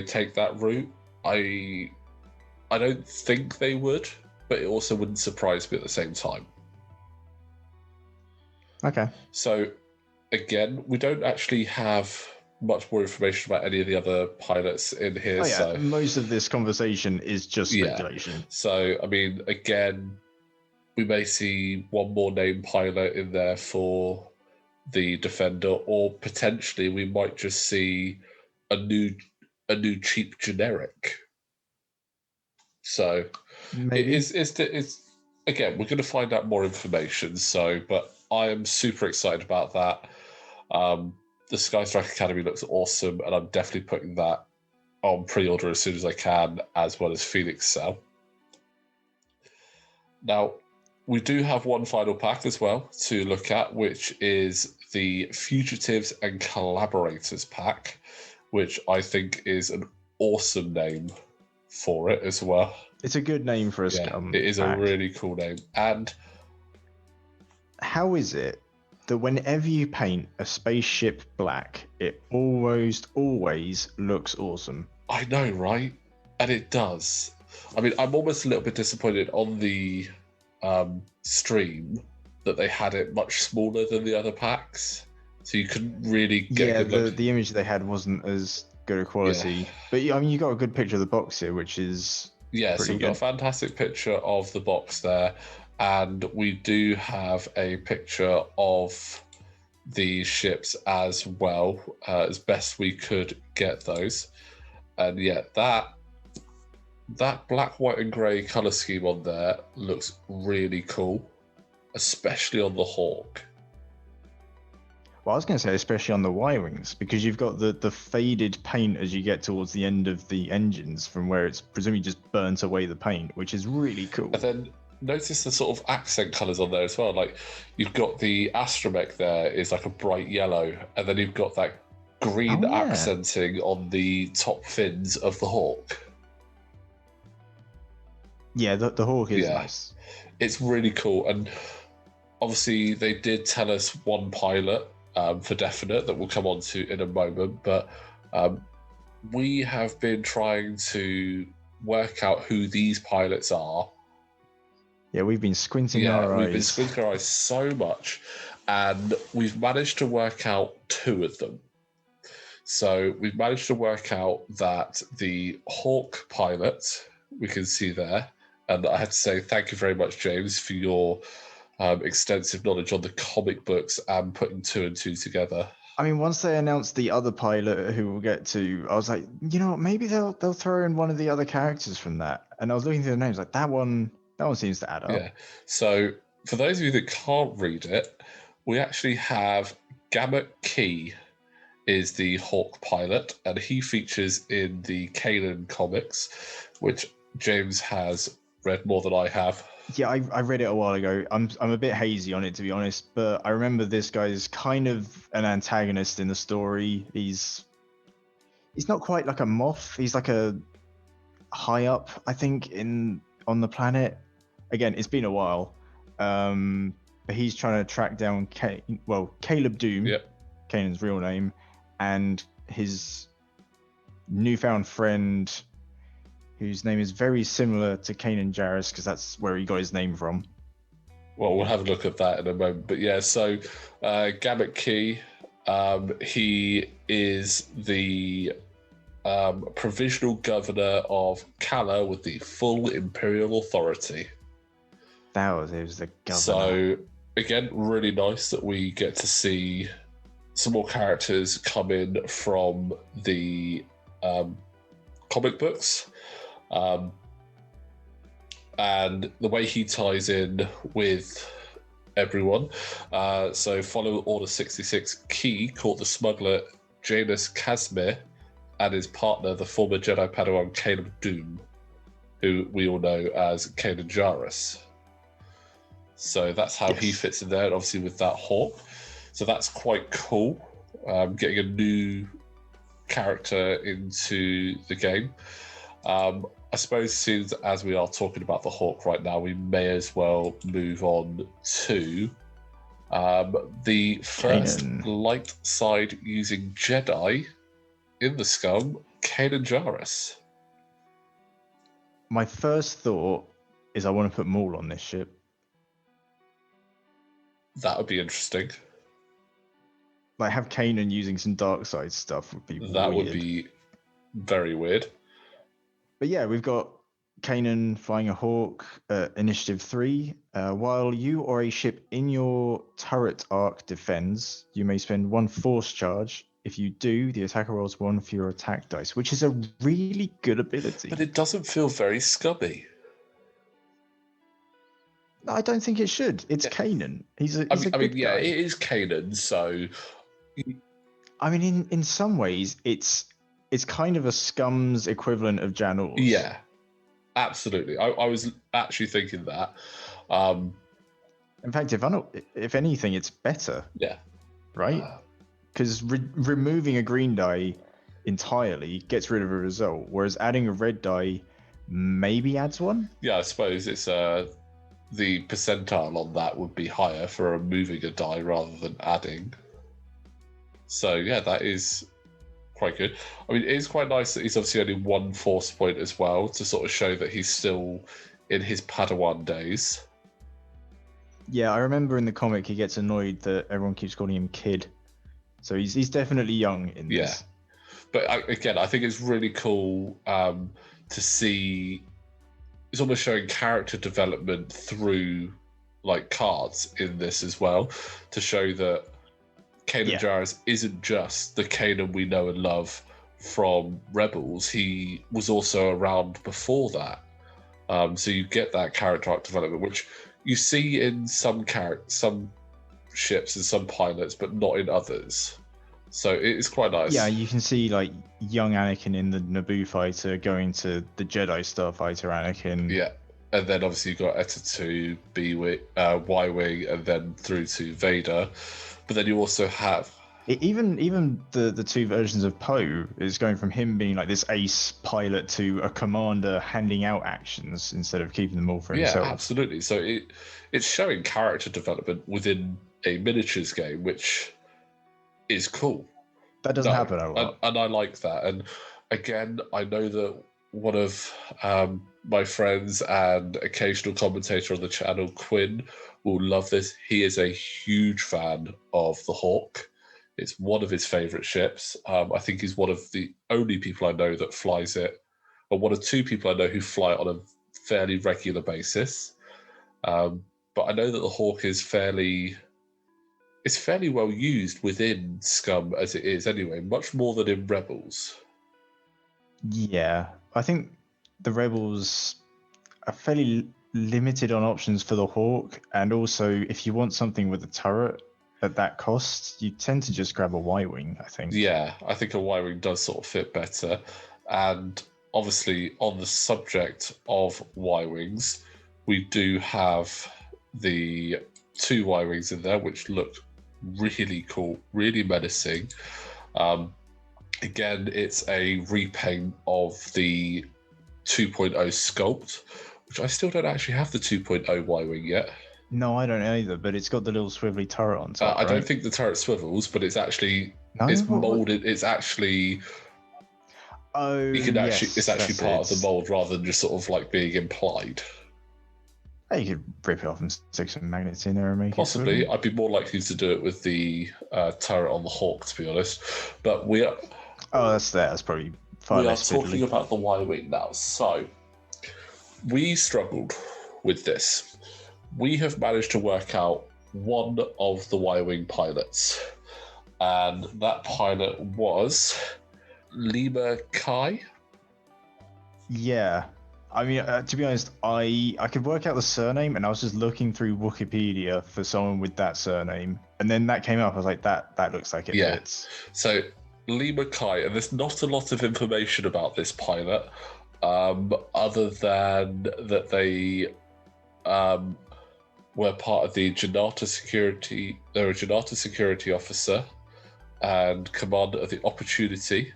take that route. I don't think they would, but it also wouldn't surprise me at the same time. Okay. So again, we don't actually have much more information about any of the other pilots in here. Oh, yeah. So most of this conversation is just speculation. So I mean, again, we may see one more named pilot in there for the Defender, or potentially we might just see a new cheap generic. So maybe it's again, we're going to find out more information. So, but I am super excited about that. The Skystrike Academy looks awesome, and I'm definitely putting that on pre-order as soon as I can, as well as Phoenix Cell. Now, we do have one final pack as well to look at, which is the Fugitives and Collaborators pack, which I think is an awesome name for it as well. It's a good name for a scum. It is pack. a really cool name. And how is it that whenever you paint a spaceship black, it almost always looks awesome? I know, right? And it does. I mean, I'm almost a little bit disappointed on the stream that they had it much smaller than the other packs, so you couldn't really get a good look. The image they had wasn't as good a quality. But I mean, you got a good picture of the box here, which is so we've got a fantastic picture of the box there, and we do have a picture of the ships as well, as best we could get those. And that black, white, and grey colour scheme on there looks really cool, especially on the Hawk. Well, I was going to say especially on the Y-Wings, because you've got the faded paint as you get towards the end of the engines, from where it's presumably just burnt away the paint, which is really cool. And then notice the sort of accent colours on there as well. Like, you've got the astromech there is like a bright yellow, and then you've got that green accenting on the top fins of the Hawk. Yeah, the Hawk is Yeah. nice. It's really cool. And obviously, they did tell us one pilot for definite that we'll come on to in a moment. But we have been trying to work out who these pilots are. Yeah, we've been squinting our eyes. We've been squinting our eyes so much, and we've managed to work out two of them. So we've managed to work out that the Hawk pilot, we can see there, and I have to say thank you very much, James, for your extensive knowledge on the comic books and putting two and two together. I mean, once they announced the other pilot who we'll get to, I was like, you know what, maybe they'll throw in one of the other characters from that. And I was looking through the names, like that one seems to add up. Yeah. So for those of you that can't read it, we actually have Gamut Key is the Hawk pilot, and he features in the Kanan comics, which James has read more than I have. Yeah, I read it a while ago. I'm a bit hazy on it, to be honest, but I remember this guy's kind of an antagonist in the story. He's not quite like a Moff. He's like a high up, I think, on the planet. Again, it's been a while, but he's trying to track down Caleb Doom, Yep. Kanan's real name, and his newfound friend, whose name is very similar to Kanan Jarrus, because that's where he got his name from. Well, we'll have a look at that in a moment. But yeah, so Gamut Key, he is the provisional governor of Kala with the full Imperial authority. It was the governor. So, again, really nice that we get to see some more characters come in from the comic books. And the way he ties in with everyone. So follow Order 66, Key caught the smuggler Janus Casimir and his partner, the former Jedi Padawan Caleb Doom, who we all know as Kanan Jarrus. So that's how he fits in there, and obviously with that Hawk. So that's quite cool, getting a new character into the game. I suppose since as we are talking about the Hawk right now, we may as well move on to the first light side using Jedi in the Scum, Kanan Jarrus. My first thought is I want to put Maul on this ship. That would be interesting. Like, have Kanan using some dark side stuff would be that weird. Would be very weird. But yeah, we've got Kanan flying a Hawk, Initiative 3. While you or a ship in your turret arc defends, you may spend 1 force charge. If you do, the attacker rolls 1 for your attack dice, which is a really good ability. But it doesn't feel very scummy. I don't think it should. It's Kanan. He's a good guy. It is Kanan, so... I mean, in some ways, it's kind of a Scum's equivalent of Jan Ors. Yeah, absolutely. I was actually thinking that. In fact, if anything, it's better. Yeah. Right? Because removing a green die entirely gets rid of a result, whereas adding a red die maybe adds one? Yeah, I suppose it's the percentile on that would be higher for removing a die rather than adding. So yeah, that is quite good. I mean, it is quite nice that he's obviously only 1 force point as well, to sort of show that he's still in his Padawan days. Yeah, I remember in the comic he gets annoyed that everyone keeps calling him Kid. So he's definitely young in this. Yeah. But again, I think it's really cool to see. It's almost showing character development through like cards in this as well, to show that Kanan Jarrus isn't just the Kanan we know and love from Rebels. He was also around before that. So you get that character arc development, which you see in some ships and some pilots, but not in others. So it's quite nice. Yeah, you can see like young Anakin in the Naboo fighter going to the Jedi Starfighter Anakin. Yeah, and then obviously you've got Eta 2, B-Wing, Y-Wing, and then through to Vader. But then you also have Even the two versions of Poe is going from him being like this ace pilot to a commander handing out actions instead of keeping them all for Yeah, himself. absolutely. So it's showing character development within a miniatures game, which is cool. That doesn't happen a lot. And I like that. And again, I know that one of my friends and occasional commentator on the channel, Quinn, will love this. He is a huge fan of the Hawk. It's one of his favourite ships. I think he's one of the only people I know that flies it, or one of two people I know who fly it on a fairly regular basis. But I know that the Hawk is fairly well used within Scum as it is anyway, much more than in Rebels. Yeah, I think the Rebels are fairly limited on options for the Hawk, and also if you want something with a turret at that cost, you tend to just grab a Y-wing, I think. Yeah, I think a Y-wing does sort of fit better. And obviously, on the subject of Y-wings, we do have the two Y-wings in there, which look really cool, really menacing. Again, it's a repaint of the 2.0 sculpt, which I still don't actually have the 2.0 Y-wing yet. No, I don't either, but it's got the little swivelly turret on top. I don't think the turret swivels, but it's actually No? it's molded. It's actually it's actually part of the mold rather than just sort of like being implied. You could rip it off and stick some magnets in there and make Possibly. it. I'd be more likely to do it with the turret on the Hawk, to be honest. But we are. Oh, that's probably far less. We are talking about the Y-wing now. So we struggled with this. We have managed to work out one of the Y-wing pilots, and that pilot was Lima Kai. Yeah, I mean, to be honest, I could work out the surname, and I was just looking through Wikipedia for someone with that surname, and then that came up. I was like, that looks like it fits. So Lima Kai, and there's not a lot of information about this pilot, other than that they were part of the Janata Security. They're a Janata security officer and commander of the Opportunity.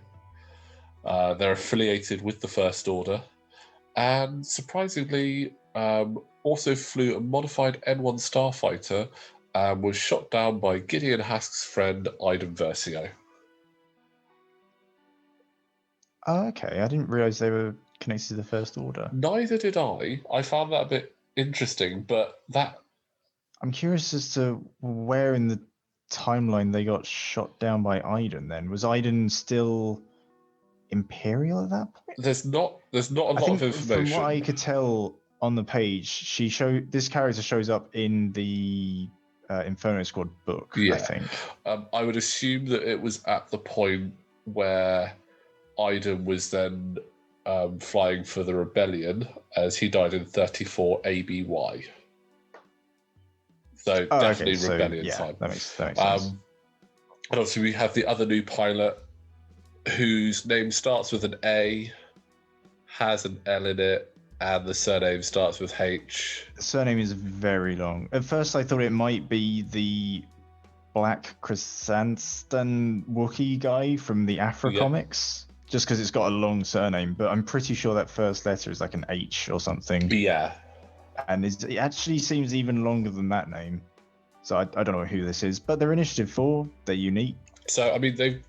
They're affiliated with the First Order, and surprisingly, also flew a modified N1 starfighter and was shot down by Gideon Hask's friend Iden Versio. Oh, okay. I didn't realize they were connected to the First Order. Neither did I. I found that a bit interesting, but that... I'm curious as to where in the timeline they got shot down by Iden then. Was Iden still Imperial at that point? There's not a lot of information. From what I could tell on the page, this character shows up in the Inferno Squad book, I think. I would assume that it was at the point where Iden was then flying for the rebellion, as he died in 34 ABY. So definitely rebellion time. That makes sense. And obviously we have the other new pilot whose name starts with an A, has an L in it, and the surname starts with H. The surname is very long. At first I thought it might be the Black Chrysanthemum Wookiee guy from the Afra comics, just because it's got a long surname, but I'm pretty sure that first letter is like an H or something. Yeah. And it actually seems even longer than that name. So I don't know who this is, but they're Initiative 4, they're unique. So, I mean, they've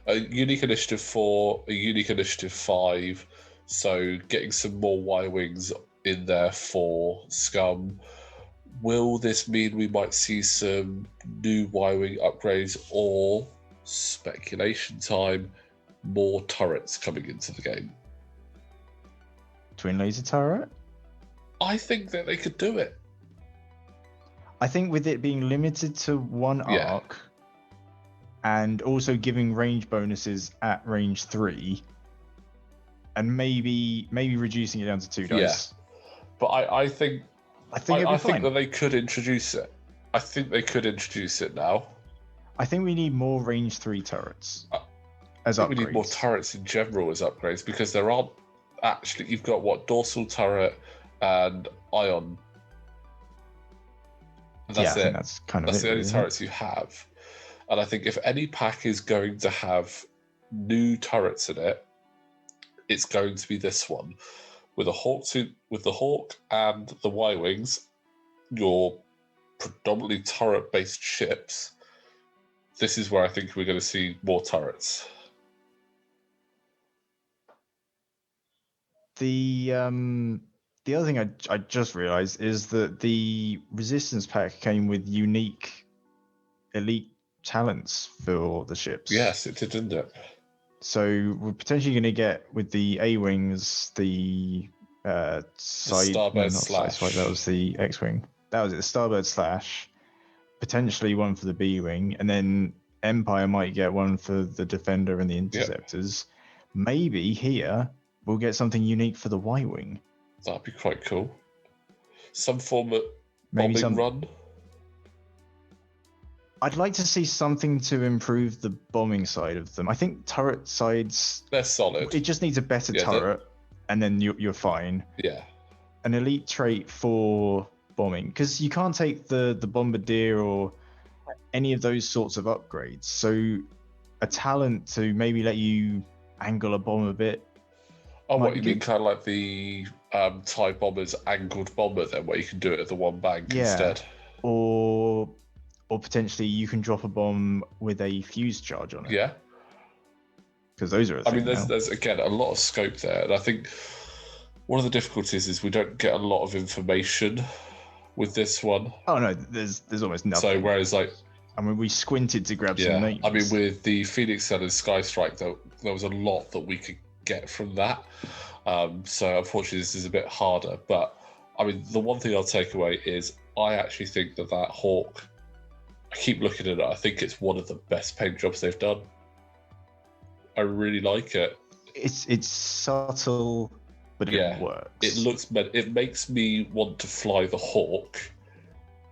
a unique Initiative 4, a unique Initiative 5, so getting some more Y-Wings in there for Scum. Will this mean we might see some new Y-Wing upgrades, or, speculation time, more turrets coming into the game? Twin laser turret? I think that they could do it. I think with it being limited to one arc, and also giving range bonuses at range 3, and maybe reducing it down to 2 dice. Yeah. But I think that they could introduce it. I think they could introduce it now. I think we need more range 3 turrets as upgrades. We need more turrets in general as upgrades, because there aren't actually... You've got, dorsal turret and ion. And that's it. That's kind of the only turrets you have. And I think if any pack is going to have new turrets in it, it's going to be this one. With the Hawk and the Y-Wings, your predominantly turret-based ships, this is where I think we're going to see more turrets. The other thing I just realized is that the Resistance pack came with unique elite talents for the ships. Yes, it did, didn't it? So we're potentially going to get with the A-Wings, the Starbird Slash. That was the X-Wing. That was it, the Starbird Slash. Potentially one for the B-Wing, and then Empire might get one for the Defender and the Interceptors. Yep. Maybe here we'll get something unique for the Y-Wing. That'd be quite cool. Some form of bombing run. I'd like to see something to improve the bombing side of them. I think turret sides, they're solid. It just needs a better turret, and then you're fine. Yeah. An elite trait for bombing, because you can't take the Bombardier or any of those sorts of upgrades. So a talent to maybe let you angle a bomb a bit. Oh, what you mean, kind of like the TIE Bomber's angled bomber then, where you can do it at the one bank instead? Or potentially you can drop a bomb with a fuse charge on it. Yeah. Because those are there's again a lot of scope there, and I think one of the difficulties is we don't get a lot of information with this one. Oh no, there's almost nothing. So whereas we squinted to grab some names. With the Phoenix Cell and Sky Strike, there was a lot that we could get from that. So unfortunately, this is a bit harder. But the one thing I'll take away is I actually think that Hawk. I keep looking at it. I think it's one of the best paint jobs they've done. I really like it. It's subtle, but it works. It makes me want to fly the Hawk,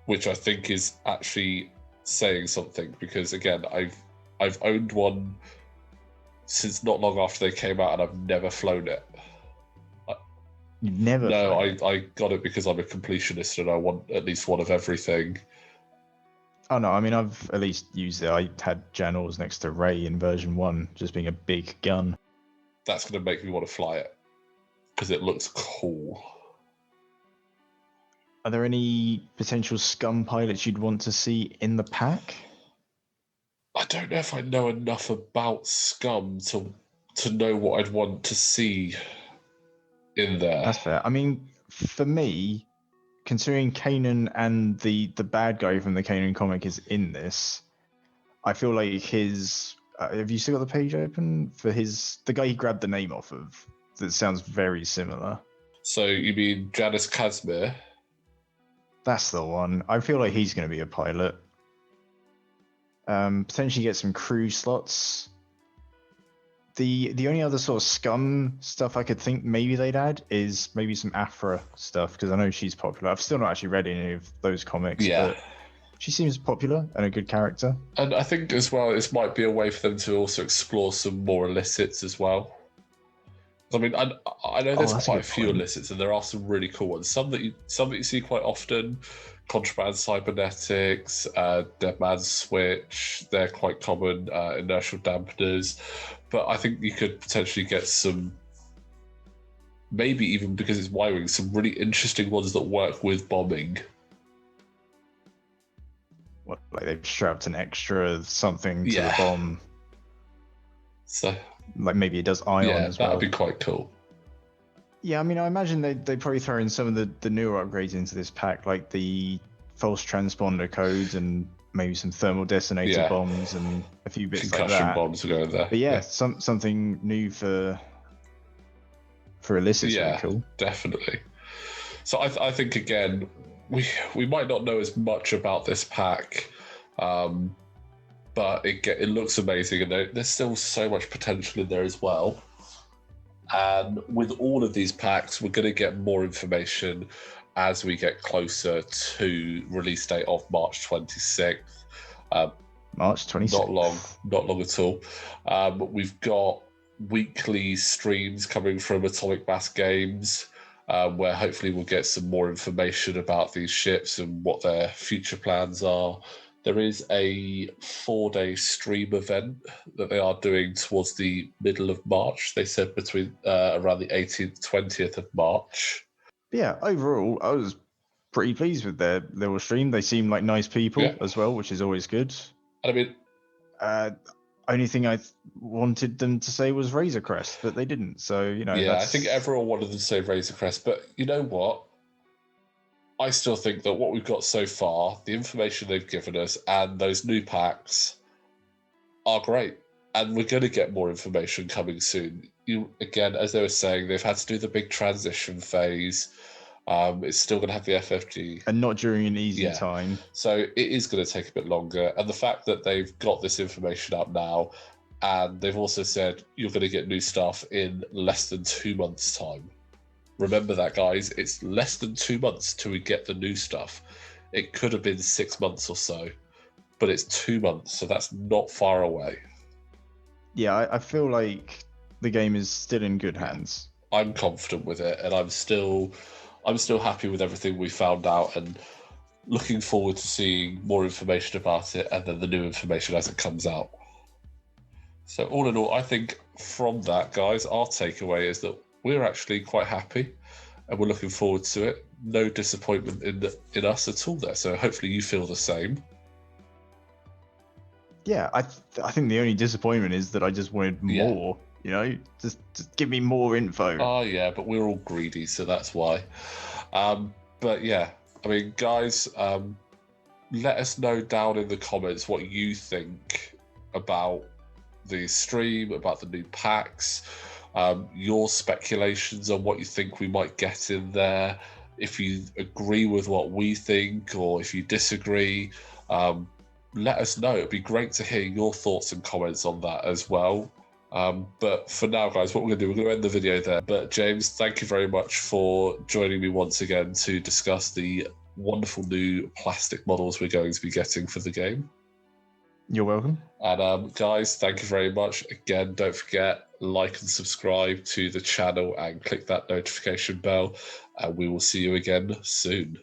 which I think is actually saying something, because again, I've owned one since not long after they came out, and I've never flown it. You've never? No, I got it because I'm a completionist and I want at least one of everything. Oh no, I've at least used it. I had Jan Ors next to Rey in version 1, just being a big gun. That's going to make me want to fly it, because it looks cool. Are there any potential scum pilots you'd want to see in the pack? I don't know if I know enough about scum to know what I'd want to see in there. That's fair. For me, considering Kanan and the bad guy from the Kanan comic is in this, I feel like his... have you still got the page open? For the guy he grabbed the name off of, that sounds very similar. So you mean Janice Casimir? That's the one. I feel like he's going to be a pilot. Potentially get some crew slots. The only other sort of scum stuff I could think maybe they'd add is maybe some Aphra stuff, because I know she's popular. I've still not actually read any of those comics, but she seems popular and a good character. And I think as well, this might be a way for them to also explore some more illicits as well. I know there's quite a few illicits, and there are some really cool ones. Some that you see quite often, contraband cybernetics, dead man's switch. They're quite common. Inertial dampeners, but I think you could potentially get some, maybe even because it's Y-Wing, some really interesting ones that work with bombing. What, like they've strapped an extra something to the bomb? So. Like maybe it does ion as well. That'd be quite cool. Yeah, I imagine they probably throw in some of the newer upgrades into this pack, like the false transponder codes and maybe some thermal detonator bombs and a few bits like that. Concussion bombs are going there. But something new for illicits would be cool. Definitely. So I think again, we might not know as much about this pack. But it looks amazing, and there's still so much potential in there as well. And with all of these packs, we're going to get more information as we get closer to release date of March 26th. March 26th. Not long at all. We've got weekly streams coming from Atomic Mass Games, where hopefully we'll get some more information about these ships and what their future plans are. There is a 4-day stream event that they are doing towards the middle of March. They said between around the 18th, 20th of March. But yeah, overall, I was pretty pleased with their little stream. They seem like nice people as well, which is always good. I mean, only thing I wanted them to say was Razor Crest, but they didn't. So, you know, I think everyone wanted them to say Razor Crest, but you know what? I still think that what we've got so far, the information they've given us, and those new packs are great. And we're going to get more information coming soon. Again, as they were saying, they've had to do the big transition phase. It's still going to have the FFG. And not during an easy time. So it is going to take a bit longer. And the fact that they've got this information up now, and they've also said you're going to get new stuff in less than 2 months' time. Remember that, guys. It's less than 2 months till we get the new stuff. It could have been 6 months or so, but it's 2 months, so that's not far away. Yeah, I feel like the game is still in good hands. I'm confident with it, and I'm still happy with everything we found out, and looking forward to seeing more information about it, and then the new information as it comes out. So all in all, I think from that, guys, our takeaway is that we're actually quite happy, and we're looking forward to it. No disappointment in us at all there. So hopefully you feel the same. Yeah, I think the only disappointment is that I just wanted more. You know, just give me more info. Oh yeah, but we're all greedy, so that's why. But yeah, I mean, guys, let us know down in the comments what you think about the stream, about the new packs, your speculations on what you think we might get in there. If you agree with what we think, or if you disagree, let us know. It'd be great to hear your thoughts and comments on that as well. But for now, guys, what we're going to do, we're going to end the video there. But James, thank you very much for joining me once again to discuss the wonderful new plastic models we're going to be getting for the game. You're welcome. And guys, thank you very much. Again, don't forget, like and subscribe to the channel and click that notification bell. And we will see you again soon.